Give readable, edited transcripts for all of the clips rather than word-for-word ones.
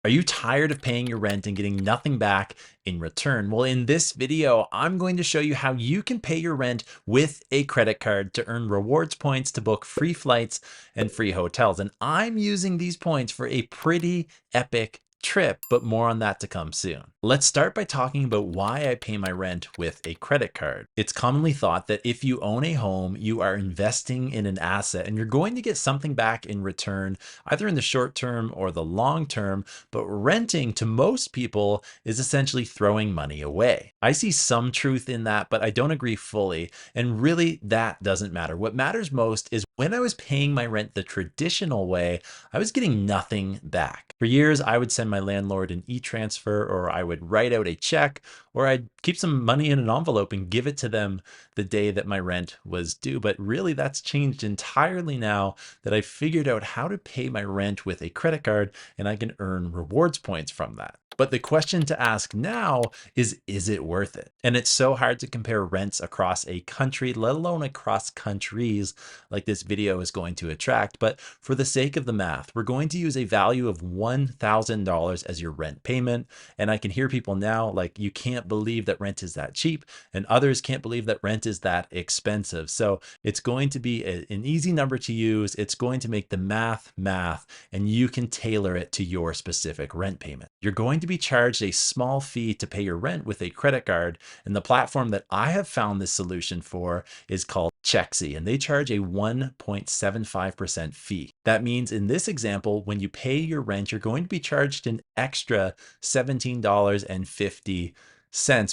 Are you tired of paying your rent and getting nothing back in return? Well, in this video, I'm going to show you how you can pay your rent with a credit card to earn rewards points to book free flights and free hotels. And I'm using these points for a pretty epic trip, but more on that to come soon. Let's start by talking about why I pay my rent with a credit card. It's commonly thought that if you own a home, you are investing in an asset and you're going to get something back in return, either in the short term or the long term. But renting to most people is essentially throwing money away. I see some truth in that, but I don't agree fully. And really, that doesn't matter. What matters most is when I was paying my rent the traditional way, I was getting nothing back. For years, I would send my landlord an e-transfer, or I would write out a check, or I'd keep some money in an envelope and give it to them the day that my rent was due. But really, that's changed entirely now that I've figured out how to pay my rent with a credit card, and I can earn rewards points from that. But the question to ask now is it worth it? And it's so hard to compare rents across a country, let alone across countries, like this video is going to attract. But for the sake of the math, we're going to use a value of $1,000 as your rent payment. And I can hear people now like, you can't believe that rent is that cheap, and others can't believe that rent is that expensive. So it's going to be an easy number to use. It's going to make the math, and you can tailor it to your specific rent payment. You're going to be charged a small fee to pay your rent with a credit card. And the platform that I have found this solution for is called Chexy, and they charge a 1.75% fee. That means in this example, when you pay your rent, you're going to be charged an extra $17.50.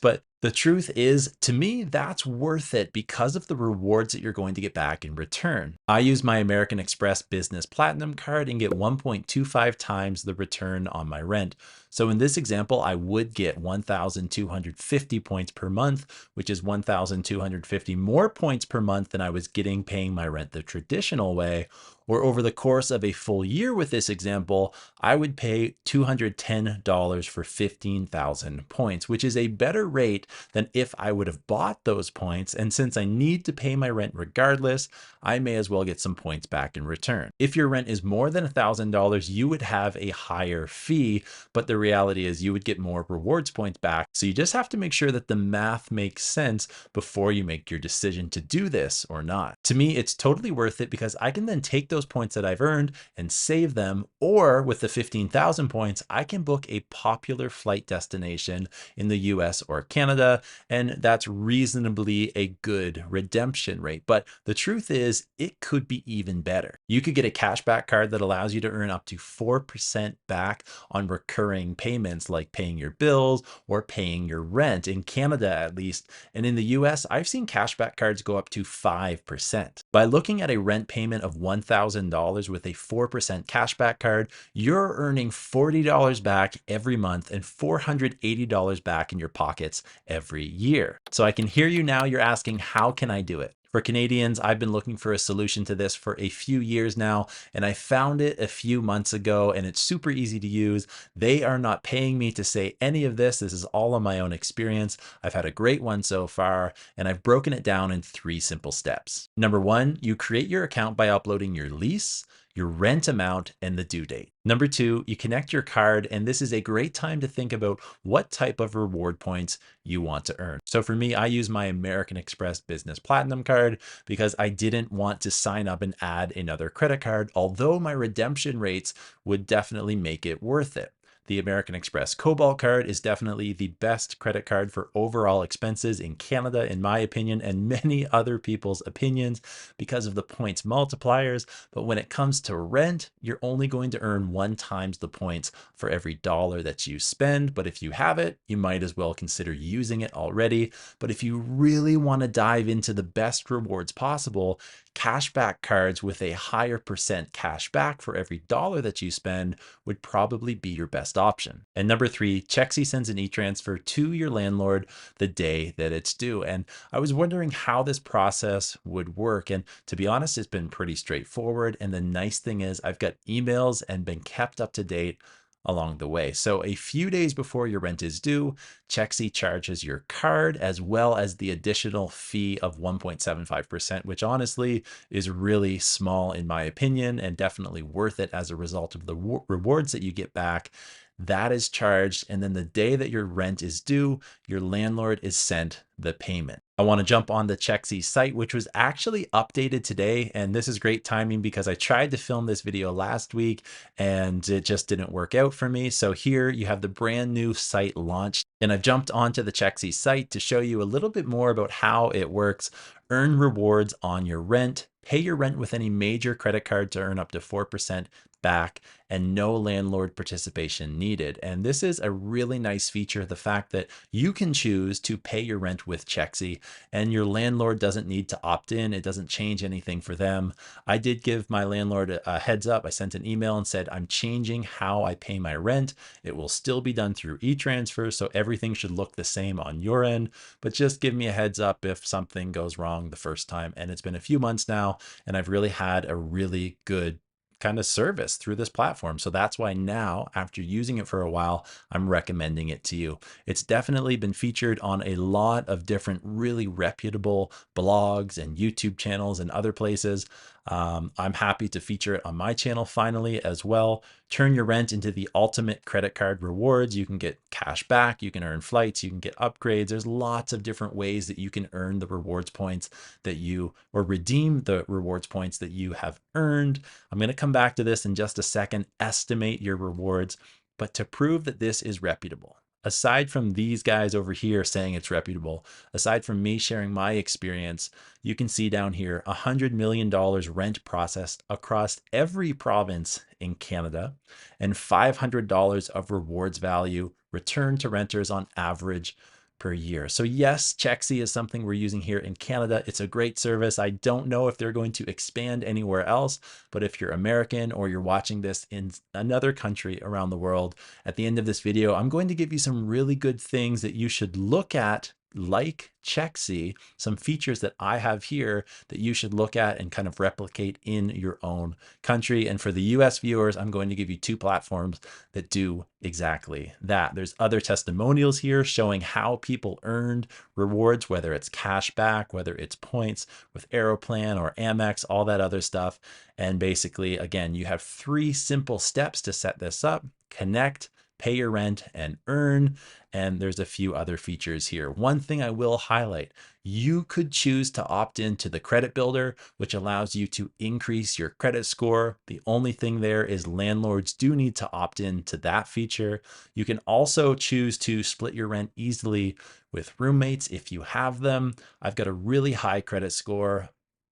But the truth is, to me, that's worth it because of the rewards that you're going to get back in return. I use my American Express Business Platinum card and get 1.25 times the return on my rent. So in this example, I would get 1,250 points per month, which is 1,250 more points per month than I was getting paying my rent the traditional way. Or over the course of a full year with this example, I would pay $210 for 15,000 points, which is a better rate than if I would have bought those points. And since I need to pay my rent regardless, I may as well get some points back in return. If your rent is more than $1,000, you would have a higher fee, but the reality is you would get more rewards points back. So you just have to make sure that the math makes sense before you make your decision to do this or not. To me, it's totally worth it because I can then take those points that I've earned and save them, or with the 15,000 points, I can book a popular flight destination in the US or Canada, and that's reasonably a good redemption rate. But the truth is, it could be even better. You could get a cashback card that allows you to earn up to 4% back on recurring payments like paying your bills or paying your rent, in Canada at least. And in the US, I've seen cashback cards go up to 5%. By looking at a rent payment of $1,000 with a 4% cashback card, you're earning $40 back every month and $480 back in your pockets every year. So I can hear you now. You're asking, how can I do it? For Canadians, I've been looking for a solution to this for a few years now, and I found it a few months ago, and it's super easy to use. They are not paying me to say any of this. This is all on my own experience. I've had a great one so far, and I've broken it down in 3 simple steps. Number 1, you create your account by uploading your lease, your rent amount, and the due date. Number 2, you connect your card, and this is a great time to think about what type of reward points you want to earn. So for me, I use my American Express Business Platinum card because I didn't want to sign up and add another credit card, although my redemption rates would definitely make it worth it. The American Express Cobalt card is definitely the best credit card for overall expenses in Canada, in my opinion, and many other people's opinions because of the points multipliers. But when it comes to rent, you're only going to earn 1 times the points for every dollar that you spend. But if you have it, you might as well consider using it already. But if you really want to dive into the best rewards possible, cashback cards with a higher percent cash back for every dollar that you spend would probably be your best option. And number 3, Chexy sends an e-transfer to your landlord the day that it's due. And I was wondering how this process would work. And to be honest, it's been pretty straightforward. And the nice thing is I've got emails and been kept up to date along the way. So a few days before your rent is due, Chexy charges your card as well as the additional fee of 1.75%, which honestly is really small in my opinion and definitely worth it as a result of the rewards that you get back. that is charged. And then the day that your rent is due, your landlord is sent the payment. I want to jump on the Chexy site, which was actually updated today. And this is great timing because I tried to film this video last week and it just didn't work out for me. So here you have the brand new site launched, and I've jumped onto the Chexy site to show you a little bit more about how it works. Earn rewards on your rent, pay your rent with any major credit card to earn up to 4% back, and no landlord participation needed. And this is a really nice feature, the fact that you can choose to pay your rent with Chexy and your landlord doesn't need to opt in. It doesn't change anything for them. I did give my landlord a heads up. I sent an email and said, I'm changing how I pay my rent. It will still be done through e-transfer, so everything should look the same on your end, but just give me a heads up if something goes wrong the first time. And it's been a few months now, and I've really had a really good kind of service through this platform. So that's why now, after using it for a while, I'm recommending it to you. It's definitely been featured on a lot of different really reputable blogs and YouTube channels and other places. I'm happy to feature it on my channel finally as well. Turn your rent into the ultimate credit card rewards. You can get cash back, you can earn flights, you can get upgrades. There's lots of different ways that you can earn the rewards points that you, or redeem the rewards points that you have earned. I'm going to come back to this in just a second. Estimate your rewards, but to prove that this is reputable, aside from these guys over here saying it's reputable, aside from me sharing my experience, you can see down here $100 million rent processed across every province in Canada, and $500 of rewards value returned to renters on average per year. So yes, Chexy is something we're using here in Canada. It's a great service. I don't know if they're going to expand anywhere else, but if you're American or you're watching this in another country around the world, at the end of this video, I'm going to give you some really good things that you should look at, like Chexy, some features that I have here that you should look at and kind of replicate in your own country. And for the US viewers, I'm going to give you two platforms that do exactly that. There's other testimonials here showing how people earned rewards, whether it's cash back, whether it's points with Aeroplan or Amex, all that other stuff. And basically, again, you have 3 simple steps to set this up: connect, pay your rent, and earn. And there's a few other features here. One thing I will highlight, you could choose to opt into the credit builder, which allows you to increase your credit score. The only thing there is landlords do need to opt in to that feature. You can also choose to split your rent easily with roommates if you have them. I've got a really high credit score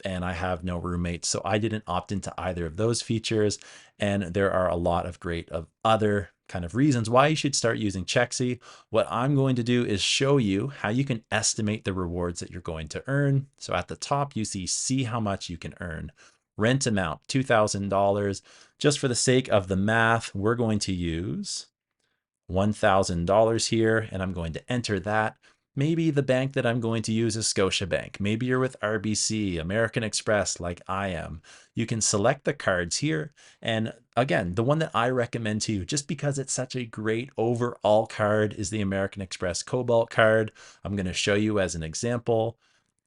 and I have no roommates, so I didn't opt into either of those features. And there are a lot of great other kind of reasons why you should start using Chexy. What I'm going to do is show you how you can estimate the rewards that you're going to earn. So at the top, you see how much you can earn. Rent amount, $2,000. Just for the sake of the math, we're going to use $1,000 here, and I'm going to enter that. Maybe the bank that I'm going to use is Scotiabank. Maybe you're with RBC, American Express, like I am. You can select the cards here. And again, the one that I recommend to you, just because it's such a great overall card, is the American Express Cobalt card. I'm going to show you as an example.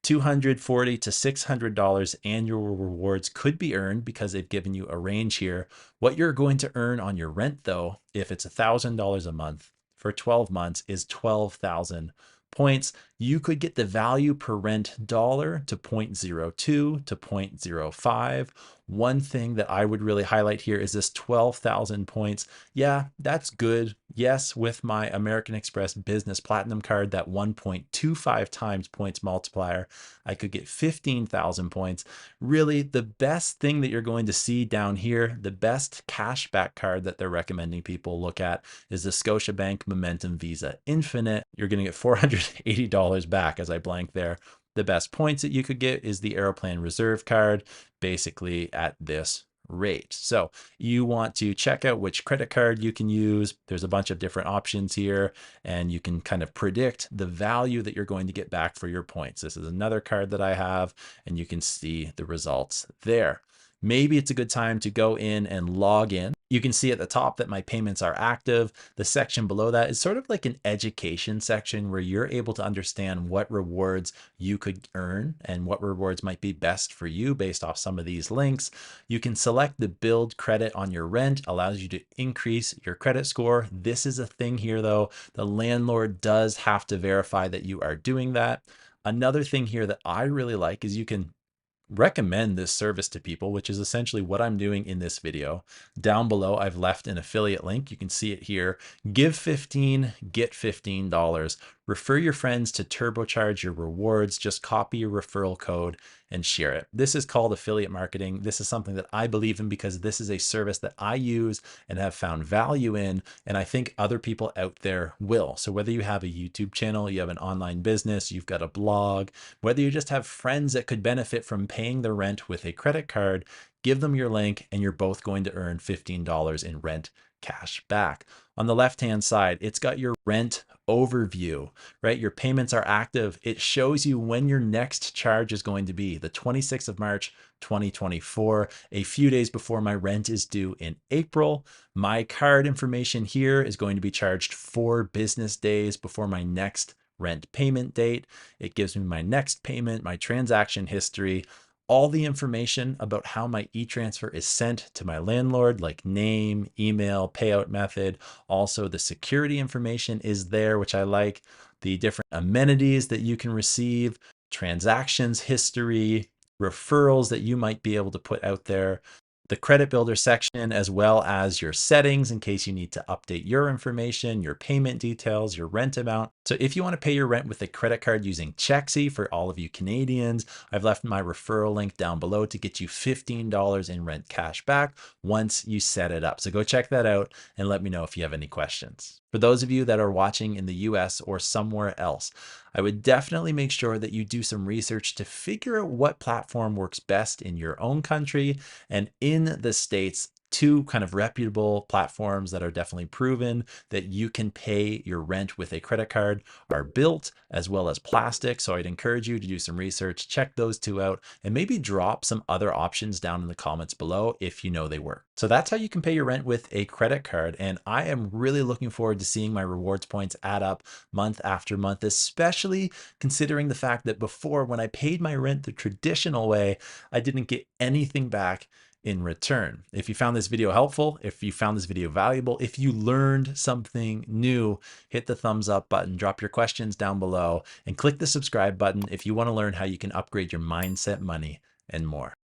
$240 to $600 annual rewards could be earned because they've given you a range here. What you're going to earn on your rent, though, if it's $1,000 a month for 12 months, is 12,000 points. You could get the value per rent dollar to 0.02 to 0.05. One thing that I would really highlight here is this 12,000 points. Yeah, that's good. Yes, with my American Express Business Platinum card, that 1.25 times points multiplier, I could get 15,000 points. Really, the best thing that you're going to see down here, the best cashback card that they're recommending people look at, is the Scotiabank Momentum Visa Infinite. You're going to get $480 back, as I blank there. The best points that you could get is the Aeroplan Reserve card, basically at this rate. So you want to check out which credit card you can use. There's a bunch of different options here, and you can kind of predict the value that you're going to get back for your points. This is another card that I have, and you can see the results there. Maybe it's a good time to go in and log in. You can see at the top that my payments are active. The section below that is sort of like an education section where you're able to understand what rewards you could earn and what rewards might be best for you based off some of these links. You can select the build credit on your rent, allows you to increase your credit score. This is a thing here though. The landlord does have to verify that you are doing that. Another thing here that I really like is you can recommend this service to people, which is essentially what I'm doing in this video. Down below, I've left an affiliate link. You can see it here. Give 15, get $15. Refer your friends to turbocharge your rewards. Just copy your referral code and share it. This is called affiliate marketing. This is something that I believe in because this is a service that I use and have found value in, and I think other people out there will. So whether you have a YouTube channel, you have an online business, you've got a blog, whether you just have friends that could benefit from paying their rent with a credit card, give them your link and you're both going to earn $15 in rent cash back. On the left-hand side, it's got your rent overview, right? Your payments are active. It shows you when your next charge is going to be, the 26th of March, 2024, a few days before my rent is due in April. My card information here is going to be charged 4 business days before my next rent payment date. It gives me my next payment, my transaction history, all the information about how my e-transfer is sent to my landlord, like name, email, payout method. Also, the security information is there, which I like. The different amenities that you can receive, transactions history, referrals that you might be able to put out there, the credit builder section, as well as your settings in case you need to update your information, your payment details, your rent amount. So if you want to pay your rent with a credit card using Chexy, for all of you Canadians, I've left my referral link down below to get you $15 in rent cash back once you set it up. So go check that out and let me know if you have any questions. For those of you that are watching in the US or somewhere else, I would definitely make sure that you do some research to figure out what platform works best in your own country and in the States. 2 kind of reputable platforms that are definitely proven that you can pay your rent with a credit card are Bilt as well as Plastiq. So I'd encourage you to do some research, check those 2 out, and maybe drop some other options down in the comments below if you know they work. So that's how you can pay your rent with a credit card. And I am really looking forward to seeing my rewards points add up month after month, especially considering the fact that before, when I paid my rent the traditional way, I didn't get anything back in return. If you found this video helpful, if you found this video valuable, if you learned something new, hit the thumbs up button, drop your questions down below, and click the subscribe button if you want to learn how you can upgrade your mindset, money, and more.